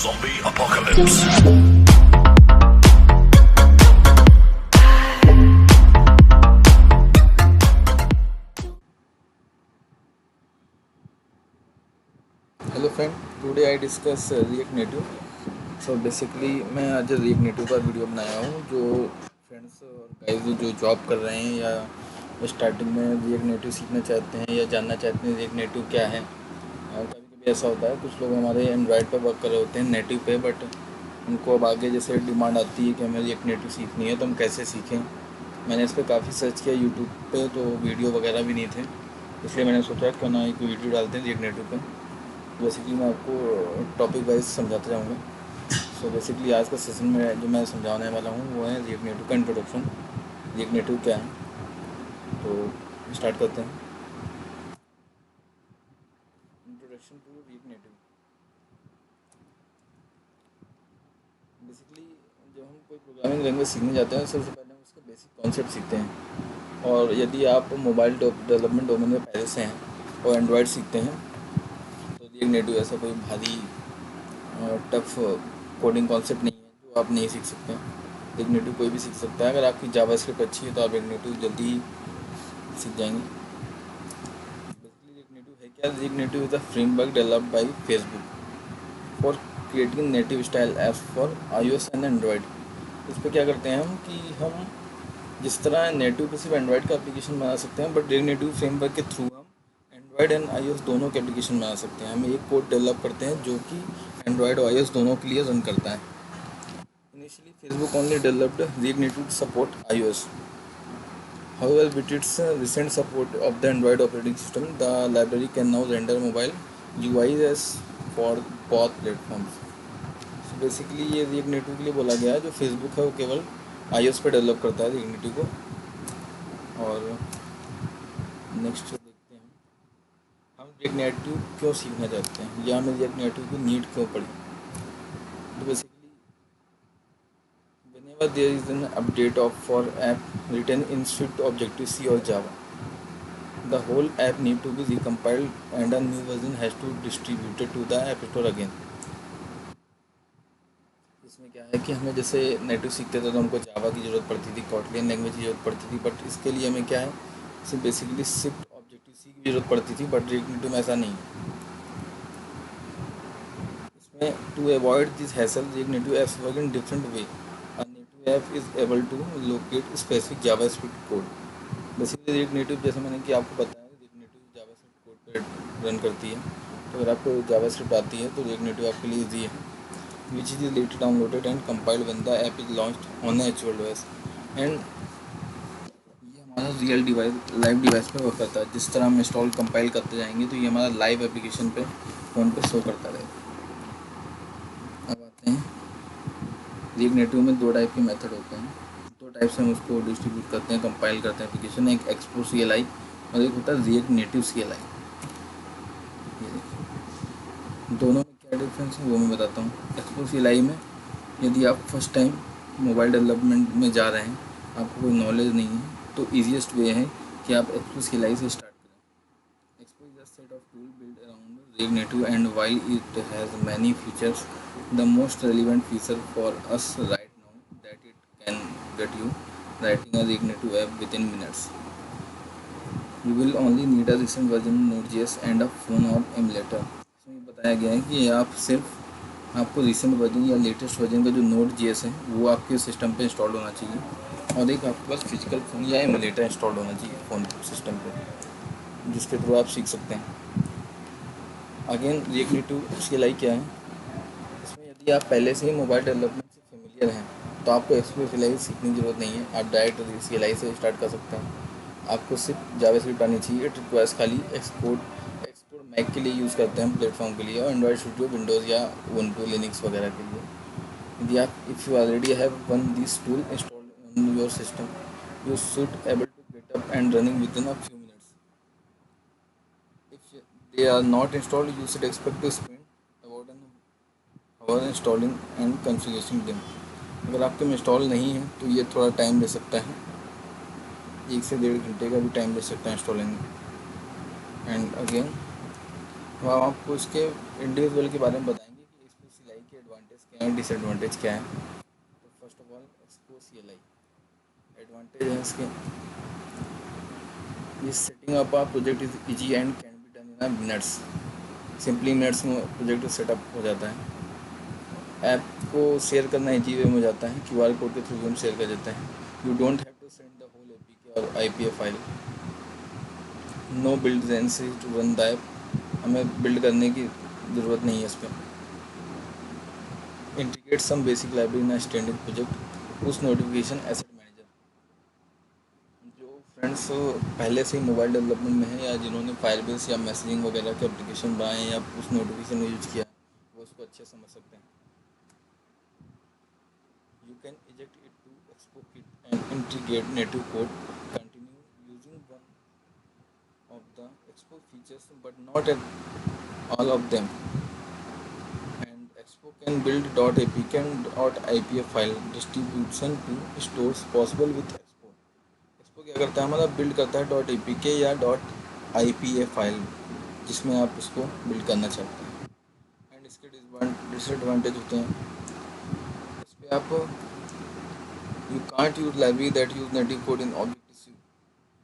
Zombie apocalypse. Hello friend, today I discuss react native. So basically मैं आज react Native का video बनाया हूँ। जो फ्रेंड्स और गाइस जो जॉब कर रहे हैं या स्टार्टिंग में रिएक्ट नेटिव सीखना चाहते हैं या जानना चाहते हैं रिएक्ट नेटिव क्या है। कभी कभी ऐसा होता है, कुछ लोग हमारे एंड्रॉयड पर वर्क कर रहे होते हैं नेटिव पे, बट उनको अब आगे जैसे डिमांड आती है कि हमें रिएक्ट नेटिव सीखनी है, तो हम कैसे सीखें। मैंने इस पर काफ़ी सर्च किया यूट्यूब पे, तो वीडियो वगैरह भी नहीं थे, इसलिए मैंने सोचा क्यों ना एक वीडियो डालते हैं रिएक्ट नेटिव पर। बेसिकली मैं आपको टॉपिक वाइज समझाता जाऊँगा। सो बेसिकली आज का सेशन में जो मैं समझाने वाला हूँ वो है रिएक्ट नेटिव का इंट्रोडक्शन। रिएक्ट नेटिव क्या है, तो स्टार्ट करते हैं। Introduction to React Native. Basically जब हम कोई प्रोग्रामिंग लैंग्वेज सीखने जाते हैं, सबसे पहले हम उसके बेसिक कॉन्सेप्ट सीखते हैं। और यदि आप मोबाइल डेवलपमेंट डोमेन में पहले से हैं और एंड्रॉयड सीखते हैं, तो रिएक्ट नेटिव ऐसा कोई भारी टफ कोडिंग कॉन्सेप्ट नहीं है जो आप नहीं सीख सकते। रिएक्ट नेटिव कोई भी सीख सकता है। अगर आपकी जावास्क्रिप्ट अच्छी है तो आप रिएक्ट नेटिव जल्दी ही सीख जाएंगे। बेसिकली रिएक्ट नेटिव है क्या? React native is a framework developed by Facebook for creating native style apps for iOS and Android. इस पर क्या करते हैं हम कि हम जिस तरह नेटिव पे सिर्फ एंड्रॉयड का एप्लीकेशन बना सकते हैं, बट रिएक्ट नेटिव फ्रेमवर्क के थ्रू हम एंड्रॉयड एंड iOS दोनों के एप्लीकेशन बना सकते हैं। हम एक कोड डेवलप करते हैं जो कि एंड्रॉयड और iOS दोनों के लिए रन करता है। Initially, Facebook only developed React Native to support iOS. However, with its recent support of the Android operating system, the library can now render mobile UIs for both platforms. So basically ये React Native के लिए बोला गया है। जो Facebook है वो केवल iOS पे डेवलप करता है React Native को। और नेक्स्ट देखते हैं हम React Native क्यों सीखना चाहते हैं या हमें React Native की नीड क्यों पड़ी। तो basically whenever there is an update of for app written in Swift, Objective-C or Java, the whole app need to be recompiled and a new version has to distributed to the app store again. इसमें क्या है कि हमें जैसे native सीखते थे तो हमको जावा की ज़रूरत पड़ती थी, कॉटलिन लैंग्वेज की ज़रूरत पड़ती थी, बट इसके लिए हमें क्या है, सिर्फ बेसिकली स्विफ्ट ऑब्जेक्टिव-सी की ज़रूरत पड़ती थी, बट रिएक्ट नेटिव में ऐसा नहीं है। इसमें to avoid this hassle React Native apps work in different way. App is able to locate specific JavaScript code. Basically React Native, जैसे मैंने कि आपको बताया, रिएक्ट नेटिव जावास्क्रिप्ट कोड पे रन करती है। तो अगर आपको जावास्क्रिप्ट आती है तो रिएक्ट नेटिव आपके लिए ईजी है, which is later downloaded and compiled when the app is launched on actual OS। And ये हमारा रियल डिवाइस, लाइव डिवाइस पे वर्क करता है। जिस तरह हम इंस्टॉल कंपाइल करते जाएंगे तो ये हमारा लाइव एप्लीकेशन पे फ़ोन पे शो करता रहेगा। अब आते हैं, रिएक्ट नेटिव में दो टाइप के मेथड होते हैं। दो टाइप से हम उसको डिस्ट्रीब्यूट करते हैं, कंपाइल करते हैं एप्लीकेशन। एक एक्सप्लोर CLI और एक होता है रिएक्ट नेटिव CLI। ये देखिए दोनों में क्या डिफरेंस है वो मैं बताता हूँ। एक्सप्लोर CLI में यदि आप फर्स्ट टाइम मोबाइल डेवलपमेंट में जा रहे हैं, आपको कोई नॉलेज नहीं है, तो ईजिएस्ट वे है कि आप एक्सप्लोर CLI से स्टार्ट करें। Explore is a set of tool build around react native and while it has many features, the most relevant feature for us right now that it can get you writing a React Native app within minutes. You will only need a recent version of Node.js and a phone or emulator. इसमें बताया गया है कि आप सिर्फ आपको recent version या latest version का जो Node.js है वो आपके सिस्टम पे इंस्टॉल होना चाहिए, और एक आपके पास फिजिकल फ़ोन या एमुलेटर इंस्टॉल होना चाहिए फ़ोन सिस्टम पे, जिसके थ्रू आप सीख सकते हैं। अगेन रिएक्ट नेटिव CLI क्या है? इसमें यदि आप पहले से ही मोबाइल डेवलपमेंट से फेमिलियर हैं तो आपको एक्सप्लोर CLI सीखने की ज़रूरत नहीं है। आप डायरेक्ट CLI से स्टार्ट कर सकते हैं। आपको सिर्फ जावास्क्रिप्ट आनी चाहिए। इट रिक्वायर्स खाली एक्सपोर्ट मैक के लिए यूज़ करते हैं हम प्लेटफॉर्म के लिए, और एंड्रॉयड स्टूडियो विंडोज़ या ubuntu लिनक्स वगैरह के लिए। यदि आप if you already have one this tool installed on your system, you should able to get up and running within a few minutes. If they are not installed, you should expect to spend about an hour installing and configuring them. अगर आपके में install नहीं है तो ये थोड़ा time ले सकता है, 1 से 1.5 घंटे का भी टाइम ले सकता है इंस्टॉलिंग में। एंड अगेन हम आपको इसके इंडिविजुअल के बारे में बताएंगे कि इसमें सिलाई इसके एडवांटेज क्या है, डिसएडवांटेज क्या है। तो first of all Expo CLI advantage है इसके, ये setting up a project is easy and can be done in minutes, simply minutes में प्रोजेक्ट सेटअप हो जाता है। ऐप को शेयर करना इजी वे में हो जाता है, QR कोड के थ्रू हम शेयर कर देते हैं। You don't have to send the whole APK और IPA file, no build agency to run the app, हमें बिल्ड करने की ज़रूरत नहीं है इस पर। Integrate some basic library in standing project, उस नोटिफिकेशन एसेट मैनेजर। जो फ्रेंड्स पहले से ही मोबाइल डेवलपमेंट में है या जिन्होंने फायरबेस या मैसेजिंग वगैरह के एप्लीकेशन बनाए या उस नोटिफिकेशन यूज किया, वो उसको अच्छे समझ सकते हैं। You can eject it to ExpoKit and integrate native code. Continue using one of the Expo features, but not at all of them. And Expo can build .apk and .ipa file distribution to stores possible with Expo. Expo क्या करता है, मतलब build करता है .apk या .ipa file जिसमें आप इसको बिल्ड करना चाहते हैं। एंड इसके डिसएडवांटेज होते हैं, इस पर आप you can't use library that use native code in objective C,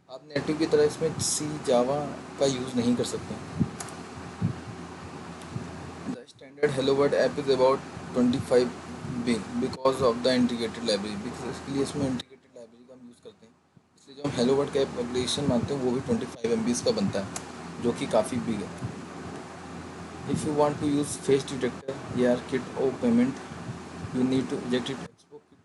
आप नेटिव की तरह इसमें सी जावा का यूज़ नहीं कर सकते। The standard hello world app is about 25 big because of the integrated library, because इसके लिए इसमें इंटीग्रेटेड लाइब्रेरी का हम यूज़ करते हैं, इसलिए जो हम हेलो वर्ल्ड का एप्लीकेशन मानते हैं वो भी 25 MB का बनता है, जो कि काफ़ी बिग है। If you want to use face detector या किट और payment, you need to eject it Expo kit.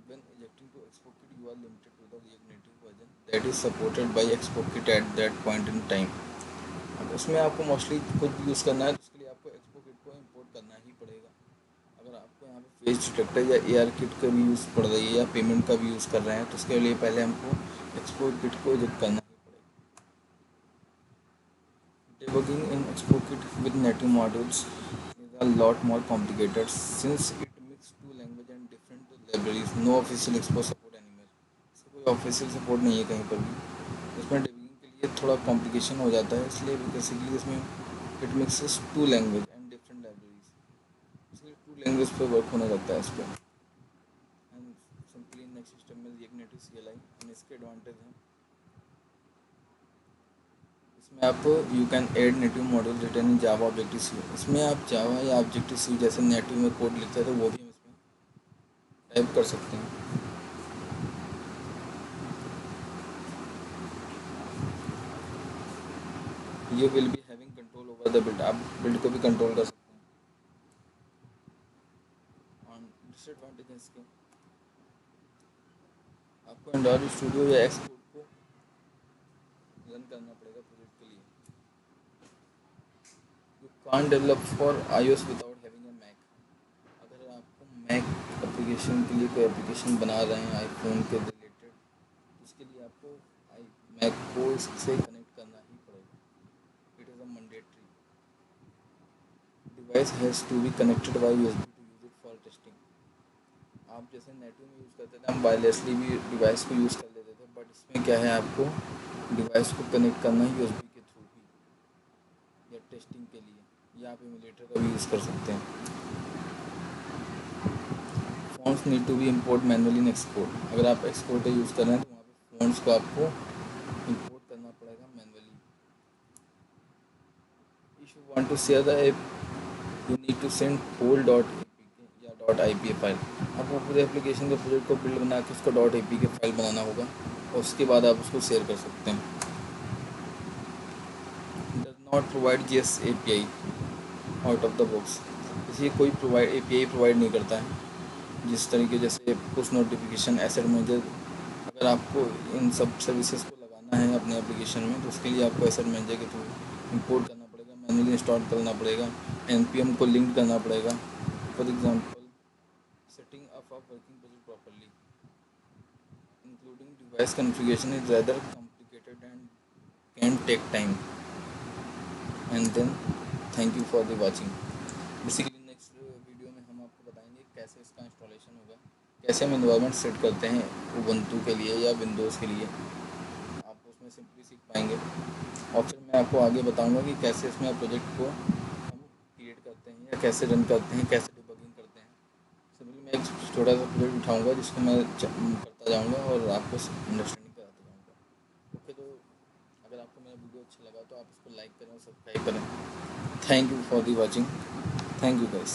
When ejecting to ExpoKit, you are limited to the React Native version that is supported by ExpoKit at that point in time. अब उसमें आपको mostly खुद use करना है, तो उसके लिए आपको ExpoKit को इंपोर्ट करना ही पड़ेगा। अगर आपको यहाँ पे फेस डिटेक्टर या AR किट का भी यूज़ पड़ रही है या पेमेंट का भी यूज़ कर रहे हैं, तो उसके लिए पहले हमको ExpoKit को इजेक्ट करना ही पड़ेगा। Debugging in ExpoKit with native modules is a lot more complicated since it mixes two language and different libraries. No official Expo support anywhere. इसका कोई ऑफिशियल सपोर्ट नहीं है कहीं पर भी, उसमें डिबगिंग के लिए थोड़ा कॉम्प्लिकेशन हो जाता है, इसलिए बेसिकली इसमें it mixes two language and different libraries, इसलिए टू लैंग्वेज पे वर्क होने लगता है इस पर। एंड सिंपली नेक्स्ट सिस्टम में रिएक्ट नेटिव CLI एंड इसके एडवांटेज हैं, इसमें आप you can add native model written in Java objective C, इसमें आप जावा या ऑब्जेक्टिव सी जैसे नेटिव में कोड लिखते हैं तो वो भी हम इसमें टाइप कर सकते हैं। You will be having control over the build, आप बिल्ड को भी कंट्रोल कर सकते हैं। और डिसएडवांटेज इसके, आपको एंड्रॉइड स्टूडियो या एक्सपोर्ट को रन करना पड़ेगा प्रोजेक्ट के लिए। You can't develop for iOS without having a Mac, अगर आपको मैक एप्लीकेशन के लिए कोई एप्लीकेशन बना रहे हैं आईफोन के रिलेटेड, तो उसके लिए आपको मैक को इससे कनेक्ट करना ही पड़ेगा, it is a mandatory. Device has to be connected by USB to use it for testing, आप जैसे नेटिव में यूज़ करते थे हम वायरलेसली भी डिवाइस को यूज़ कर लेते थे, बट इसमें क्या है, आपको डिवाइस को कनेक्ट करना है USB के थ्रू ही, या टेस्टिंग के लिए, या आप इमुलेटर का भी यूज़ कर सकते हैं। Fonts need to be import manually in export, अगर आप एक्सपोर्ट का यूज़ कर रहे हैं तो वहाँ पे फ़ॉन्ट्स को आपको इम्पोर्ट करना पड़ेगा manually. If you want to share the app, you need to send whole .apk या .ipa फाइल, आपको पूरे एप्लीकेशन के प्रोजेक्ट को बिल्ड बना के उसका .apk फाइल बनाना होगा और उसके बाद आप उसको शेयर कर सकते हैं। Does not provide JS API out of the box, इसलिए कोई API प्रोवाइड नहीं करता है, जिस तरीके जैसे पुश नोटिफिकेशन एसेट मैनेजर, अगर आपको इन सब सर्विसेज को लगाना है अपने एप्लीकेशन में तो उसके लिए आपको एसेट मैनेजर के थ्रू इंपोर्ट करना पड़ेगा, मैन्युअली इंस्टॉल करना पड़ेगा, NPM को लिंक करना पड़ेगा। For example setting up a working project properly including device configuration is rather complicated and can take time. And then thank you for the watching. Basically next video में हम आपको बताएंगे कैसे इसका इंस्टॉलेशन होगा, कैसे हम इन्वायरमेंट सेट करते हैं उबंटू के लिए या विंडोज़ के लिए, आप उसमें सिंपली सीख पाएंगे। और फिर मैं आपको आगे बताऊंगा कि कैसे इसमें प्रोजेक्ट को हम क्रिएट करते हैं या कैसे रन करते हैं, कैसे छोटा सा प्रोजेक्ट उठाऊँगा जिसको मैं करता जाऊँगा और आपको अंडरस्टैंडिंग कराता जाऊँगा। ओके, तो अगर आपको मेरा वीडियो अच्छा लगा तो आप इसको लाइक करें और सब्सक्राइब करें। Thank you for the watching. Thank you guys.